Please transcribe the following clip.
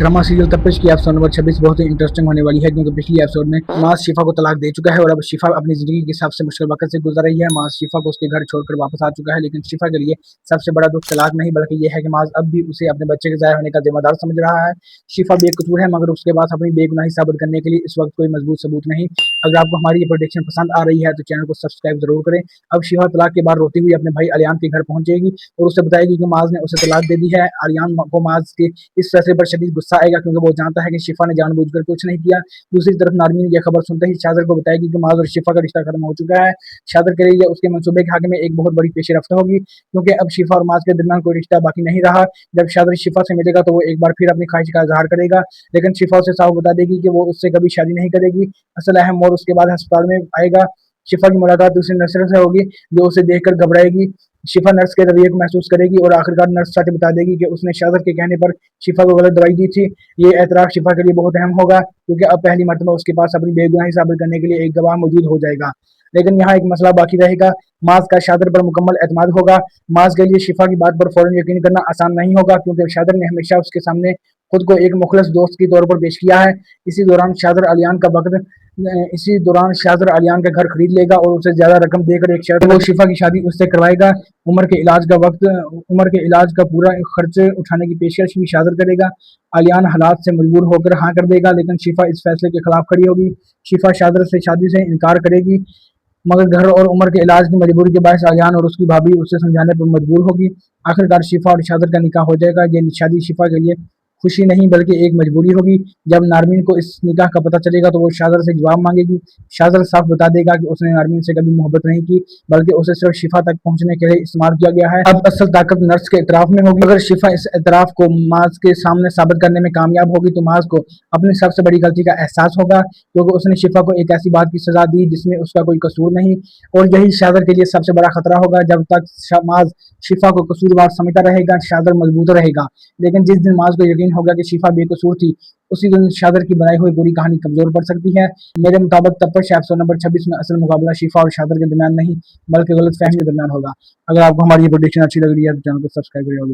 Drama serial तपिश की episode number 26 बहुत ही इंटरेस्टिंग होने वाली है, क्योंकि पिछली एपिसोड में मास शिफा को तलाक दे चुका है और अब शिफा अपनी जिंदगी के सबसे मुश्किल वक्त से गुजर रही है। मास शिफा को उसके घर छोड़कर वापस आ चुका है, लेकिन शिफा के लिए सबसे बड़ा दुख तलाक नहीं बल्कि यह है कि मास अब भी उसे अपने बच्चे के ज़ाया होने का जिम्मेदार समझ रहा है। शिफा बेकसूर है, मगर उसके पास अपनी बेगुनाही साबित करने के लिए इस वक्त कोई मजबूत सबूत नहीं। अगर आपको हमारी ये प्रोडिक्शन पसंद आ रही है तो चैनल को सब्सक्राइब जरूर करें। अब शिफा तलाक के बाद रोती हुई अपने भाई अलियान के घर पहुंचेगी और उसे बताएगी कि माज ने उसे तलाक दे दी है। अलियान को माज के इस फैसले पर शदीद गुस्सा आएगा, क्योंकि वो जानता है कि शिफा ने जानबूझकर कुछ नहीं किया। दूसरी तरफ नारमीन यह खबर सुनते ही शादर को बताएगी कि माज और शिफा का रिश्ता खत्म हो चुका है। शादर के लिए यह उसके मंसूबे के हक में एक बहुत बड़ी पेशरफ्त होगी, क्योंकि अब शिफा और माज के दरमियान कोई रिश्ता बाकी नहीं रहा। जब शादर शिफा से मिलेगा तो वो एक बार फिर अपनी ख्वाहिश का इजहार करेगा, लेकिन शिफा उसे साफ बता देगी कि वो उससे कभी शादी नहीं करेगी। असल अहम मोड़ उसके बाद अस्पताल में आएगा। शिफा की मुलाकात दूसरी नर्स से होगी, जो उसे देखकर घबराएगी। शिफा नर्स के रवैये को महसूस करेगी और आखिरकार नर्स सच बता देगी कि उसने शादर के कहने पर शिफा को गलत दवाई दी थी। ये एतराफ़ शिफा के लिए बहुत अहम होगा, क्योंकि अब पहली मर्तबा उसके पास अपनी बेगुनाही साबित करने के लिए एक गवाह मौजूद हो जाएगा। लेकिन यहाँ एक मसला बाकी रहेगा, माज का शादर पर मुकम्मल एतमाद होगा। माज के लिए शिफा की बात पर फौरन यकीन करना आसान नहीं होगा, क्योंकि शादर ने हमेशा उसके सामने खुद को एक मुखलस दोस्त के तौर पर पेश किया है। इसी दौरान शादर अलियान का घर खरीद लेगा और उसे ज्यादा रकम देकर एक शर्त वो शिफा की शादी उससे करवाएगा। उम्र के इलाज का पूरा खर्च उठाने की पेशकश भी शादर करेगा। अलियान हालात से मजबूर होकर हाँ कर देगा, लेकिन शिफा इस फैसले के खिलाफ खड़ी होगी। शिफा शादर से शादी से इनकार करेगी, मगर घर और उम्र के इलाज की मजबूरी के बायस अलियान और उसकी भाभी उसे समझाने पर मजबूर होगी। आखिरकार शिफा और शादर का निकाह हो जाएगा। ये शादी शिफा के लिए खुशी नहीं बल्कि एक मजबूरी होगी। जब नारमीन को इस निकाह का पता चलेगा तो वो शादर से जवाब मांगेगी। शादर साफ बता देगा कि उसने नारमीन से कभी मोहब्बत नहीं की, बल्कि उसे सिर्फ शिफा तक पहुंचने के लिए इस्तेमाल किया गया है। अब असल ताकत नर्स के इतराफ में होगी। अगर शिफा इस इतराफ को माज के सामने साबित करने में कामयाब होगी तो माज को अपनी सबसे बड़ी गलती का एहसास होगा, क्योंकि उसने शिफा को एक ऐसी बात की सजा दी जिसमें उसका कोई कसूर नहीं। और यही शादर के लिए सबसे बड़ा खतरा होगा। जब तक माज शिफा को कसूरवार समझता रहेगा, शादर मजबूत रहेगा, लेकिन जिस दिन माज को यकीन होगा कि शिफा बेकसूर थी, उसी दिन शादर की बनाई हुई बुरी कहानी कमजोर पड़ सकती है। मेरे मुताबिक तपश एपिसोड नंबर 26 में असल मुकाबला शिफा और शादर के दरमियान नहीं बल्कि गलत फहमी के दरमियान होगा। अगर आपको हमारी ये प्रेडिक्शन अच्छी लग रही है तो चैनल को सब्सक्राइब करिए।